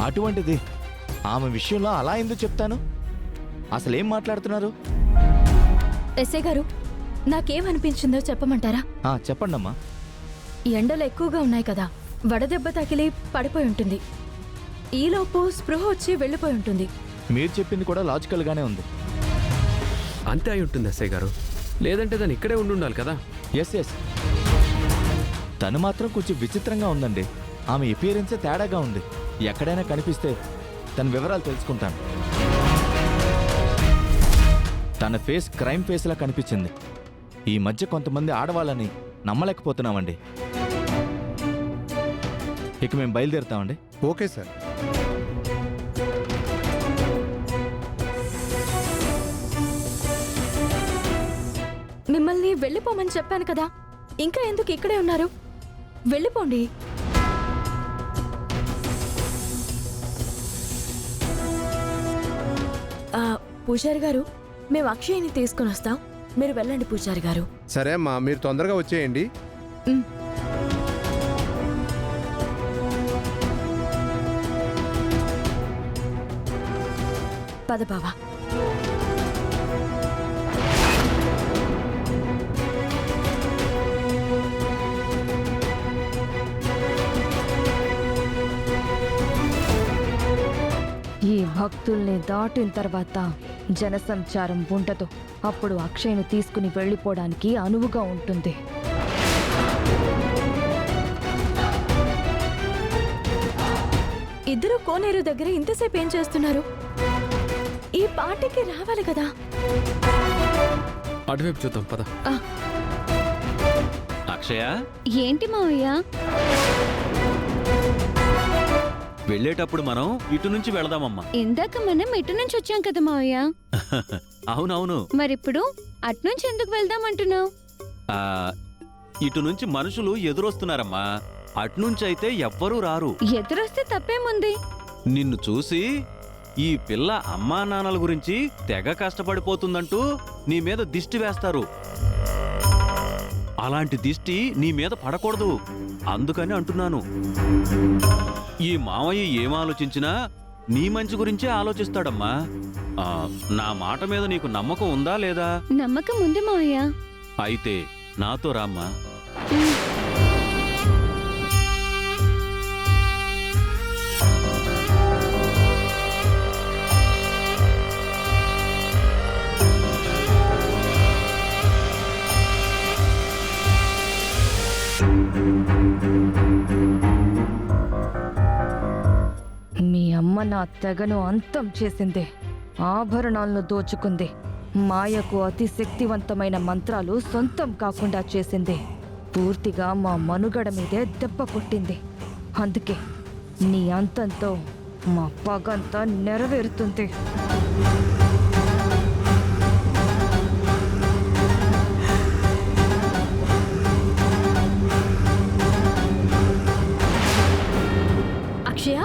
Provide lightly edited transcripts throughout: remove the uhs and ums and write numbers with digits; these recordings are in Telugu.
అటువంటిది ఆమె విషయంలో అలా ఎందుకు చెప్తాను? అసలేం మాట్లాడుతున్నారు? ఎస్ఐ గారు, నాకేమనిపించిందో చెప్పమంటారా? చెప్పండమ్మా. ఎండలు ఎక్కువగా ఉన్నాయి కదా, వడదెబ్బ తగిలి పడిపోయి ఉంటుంది. ఈలోపు స్పృహ వచ్చి వెళ్ళిపోయి ఉంటుంది. మీరు చెప్పింది కూడా లాజికల్గానే ఉంది. అంతే అయి ఉంటుంది ఎస్ఐ గారు, లేదంటే దాన్ని ఇక్కడే ఉండాలి కదా. ఎస్ తను మాత్రం కొంచెం విచిత్రంగా ఉందండి. ఆమె ఎపియరెన్సే తేడాగా ఉంది. ఎక్కడైనా కనిపిస్తే తన వివరాలు తెలుసుకుంటాను. తన ఫేస్ క్రైమ్ ఫేస్లా కనిపించింది. ఈ మధ్య కొంతమంది ఆడవాళ్ళని నమ్మలేకపోతున్నామండి. ఇక మేము బయలుదేరుతామండి. Okay sir. మిమ్మల్ని వెళ్ళిపోమని చెప్పాను కదా, ఇంకా ఎందుకు ఇక్కడే ఉన్నారు? వెళ్ళిపోండి. పూజారి గారు, మేము అక్షయ్ని తీసుకుని వస్తాం, మీరు వెళ్ళండి పూజారి గారు. సరే అమ్మా, మీరు తొందరగా వచ్చేయండి. పద బావా. ఈ భక్తుల్ని దాటిన తర్వాత జనసంచారం ఉండదు. అప్పుడు అక్షయ్ను తీసుకుని వెళ్ళిపోవడానికి అనువుగా ఉంటుంది. ఇద్దరు కోనేరు దగ్గర ఇంతసేపు ఏం చేస్తున్నారు? ఈ పార్టీకి రావాలి కదా. అటువైపు చూద్దాం పద. అక్షయ, ఏంటి మావయ్య? వెళ్ళేటప్పుడు మనం ఇటు నుంచి వెళదామమ్మా. ఇందాక మనం ఇటు నుంచి వచ్చాం కదా మావయ్య. అవునవును. మరిప్పుడు అట్నుంచి ఎందుకు వెళ్దామంటున్నావు? ఇటు నుంచి మనుషులు ఎదురొస్తున్నారమ్మా. అట్నుంచి అయితే ఎవ్వరూ రారు. ఎదురొస్తే తప్పేముంది? నిన్ను చూసి ఈ పిల్ల అమ్మా నాన్నల గురించి తెగ కష్టపడిపోతుందంటూ నీ మీద దిష్టి వేస్తారు. అలాంటి దిష్టి నీ మీద పడకూడదు, అందుకని అంటున్నాను. ఈ మావయ్య ఏం ఆలోచించినా నీ మంచి గురించే ఆలోచిస్తాడమ్మా. నా మాట మీద నీకు నమ్మకం ఉందా లేదా? నమ్మకం ఉంది మావయ్య. అయితే నాతో రామ్మా. మీ అమ్మ నా తెగను అంతం చేసింది. ఆభరణాలను దోచుకుంది. మాయకు అతి శక్తివంతమైన మంత్రాలు సొంతం కాకుండా చేసింది. పూర్తిగా మా మనుగడ మీదే దెబ్బ కొట్టింది. అందుకే నీ అంతంతో మా పగంతా నెరవేరుతుంది. అక్షయ,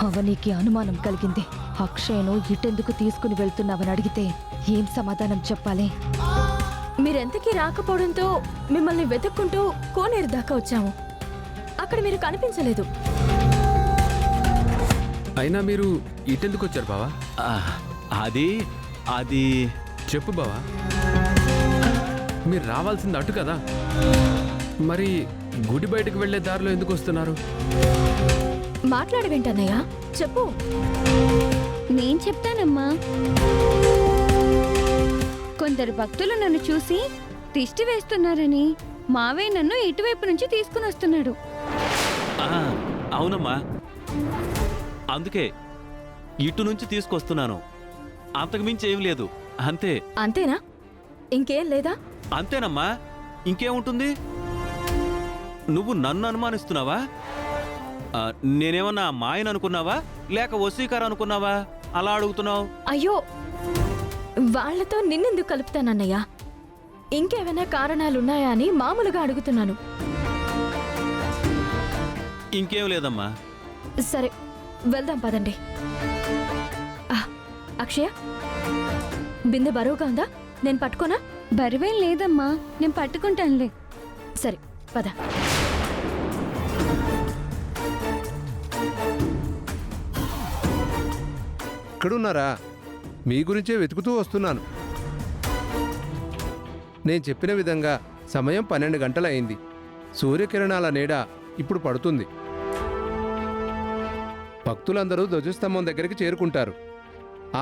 అవనికి అనుమానం కలిగింది. అక్షయ్ను ఇటెందుకు తీసుకుని వెళ్తున్నావని అడిగితే ఏం సమాధానం చెప్పాలి? మీరెంతకీ రాకపోవడంతో మిమ్మల్ని వెతుక్కుంటూ కోనేరు దాకా వచ్చాము. అక్కడ మీరు కనిపించలేదు. అయినా మీరు ఇటెందుకు వచ్చారు బావా? అది చెప్పు బావా. మీరు రావాల్సింది అటు కదా, మరి గుడి బయటకు వెళ్లే దారిలో ఎందుకు వస్తున్నారు? మాట్లాడవేంటన్నయ్య, చెప్పు. నేను చెప్తానమ్మా. కొందరు భక్తులు నన్ను చూసి దిష్టి వేస్తున్నారని మావే నన్ను ఇటువైపు నుంచి తీసుకుని వస్తున్నాడు. అవునమ్మా, అందుకే ఇటు నుంచి తీసుకొస్తున్నాను. అంతకుమించి ఏం లేదు, అంతే. అంతేనా? ఇంకేం లేదా? అంతేనమ్మా, ఇంకేముంటుంది? నువ్వు నన్ను అనుమానిస్తున్నావా? నేనేమన్నా మాయను అనుకున్నావా, లేక వసీకారు అనుకున్నావా అలా అడుగుతున్నావు? అయ్యో, వాళ్లతో నిన్నెందుకు కలుపుతానన్నయ్య? ఇంకేమైనా కారణాలున్నాయా అని మామూలుగా అడుగుతున్నాను. ఇంకేం లేదమ్మా. సరే, వెళ్దాం పదండి. అక్షయ, బిందె బరువుగా ఉందా? నేను పట్టుకోనా? బరువేం లేదమ్మా, నేను పట్టుకుంటానులే. సరే పద. ఇక్కడున్నారా? మీ గురించే వెతుకుతూ వస్తున్నాను. నేను చెప్పిన విధంగా సమయం 12 గంటలయింది. సూర్యకిరణాల నీడ ఇప్పుడు పడుతుంది. భక్తులందరూ ధ్వజస్తంభం దగ్గరికి చేరుకుంటారు.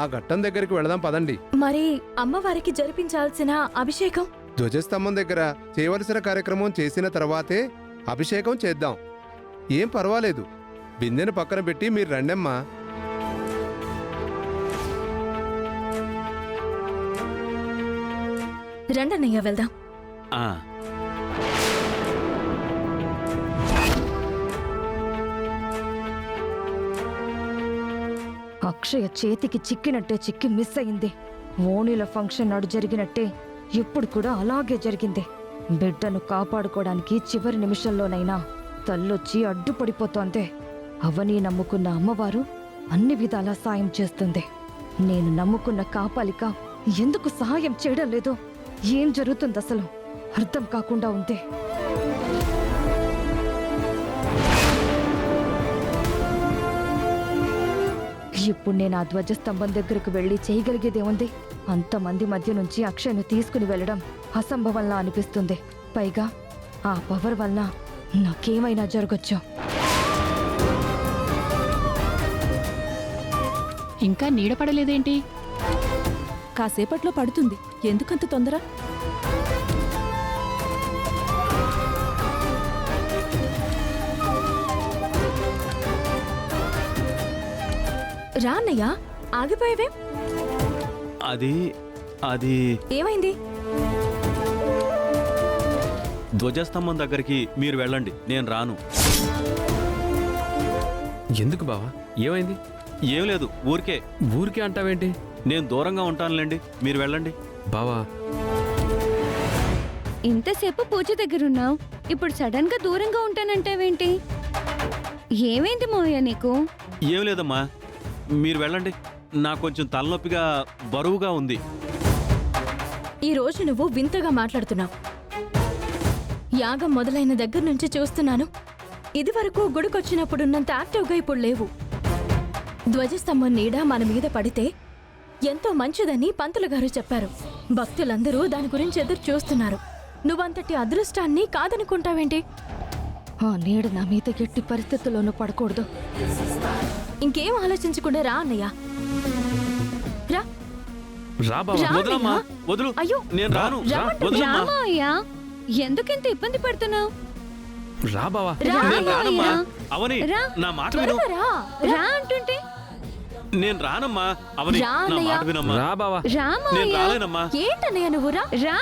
ఆ ఘట్టం దగ్గరికి వెళదాం పదండి. మరి అమ్మవారికి జరిపించాల్సిన అభిషేకం? ధ్వజస్తంభం దగ్గర చేయవలసిన కార్యక్రమం చేసిన తర్వాతే అభిషేకం చేద్దాం. ఏం పర్వాలేదు. బిందెను పక్కన పెట్టి మీరు రండమ్మా. రండన్నయ్య వెళ్దాం. ఆ, అక్షయ చేతికి చిక్కినట్టే చిక్కి మిస్ అయింది. ఓణీల ఫంక్షన్ నాడు జరిగినట్టే ఇప్పుడు కూడా అలాగే జరిగింది. బిడ్డను కాపాడుకోవడానికి చివరి నిమిషంలోనైనా తల్లొచ్చి అడ్డుపడిపోతోంది. అవని నమ్ముకున్న అమ్మవారు అన్ని విధాలా సాయం చేస్తుంది. నేను నమ్ముకున్న కాపాలిక ఎందుకు సహాయం చేయడం లేదు? ఏం జరుగుతుంది అసలు అర్థం కాకుండా ఉంది. ఇప్పుడు నేను ఆ ధ్వజస్తంభం దగ్గరకు వెళ్ళి చేయగలిగేదేముంది? అంతమంది మధ్య నుంచి అక్షయ్ను తీసుకుని వెళ్ళడం అసంభవంలా అనిపిస్తుంది. పైగా ఆ పవర్ వల్ల నాకేమైనా జరగచ్చు. ఇంకా నీడ పడలేదేంటి? కాసేపట్లో పడుతుంది. ఎందుకంత తొందర? రా అన్నయ్య, ఆగిపోయేవేం? అది అది ఏమైంది? ధ్వజస్తంభం దగ్గరికి మీరు వెళ్ళండి, నేను రాను. ఎందుకు బావా? ఏమైంది? ఏం లేదు, ఊరికే. ఊరికే అంటావేంటి? నేను దూరంగా ఉంటానులేండి, మీరు వెళ్ళండి. బావా, ఇంతసేపు పూజ దగ్గరున్నావు, ఇప్పుడు సడన్ గా దూరంగా ఉంటానంటావేంటి? ఏమైంది మావయ్య నీకు? ఏం లేదమ్మా, మీరు వెళ్ళండి. నాకు కొంచెం తలనొప్పిగా బరువుగా ఉంది. ఈ రోజు నువ్వు వింతగా మాట్లాడుతున్నావు. యాగం మొదలైన దగ్గర నుంచి చూస్తున్నాను. ఇదివరకు గుడికొచ్చినప్పుడున్నంత యాక్టివ్గా ఇప్పుడు లేవు. ధ్వజస్తంభం నీడ మన మీద పడితే ఎంతో మంచిదని పంతులు గారు చెప్పారు. భక్తులందరూ దాని గురించి ఎదురు చూస్తున్నారు. నువ్వంతటి అదృష్టాన్ని కాదనుకుంటావేంటి? ఆ నీడ నా మీద ఎట్టి పరిస్థితుల్లోనూ పడకూడదు. ఇంకేం ఆలోచించకుండా రా అన్నయ్య. రా. రా బావా. రా వదలమ్మా, అన్నయ్య. వదులు. అయ్యో, నేను రాను. రమ్మంటే వదలమ్మా. రామావయ్య, ఎందుకింత ఇబ్బంది పడుతున్నావు? రా బావా. రా నేను రానమ్మా. మావయ్య. అవని, రా. నా మాట విను. త్వరగా రా. రా అంటుంటే నేను రానమ్మా. అవని, రా నా అన్నయ్య. మాట వినమ్మా. రా బావా. రా నేను మావయ్య. రాలేనమ్మా. ఏంటన్నయ్య నువ్వు రా. రా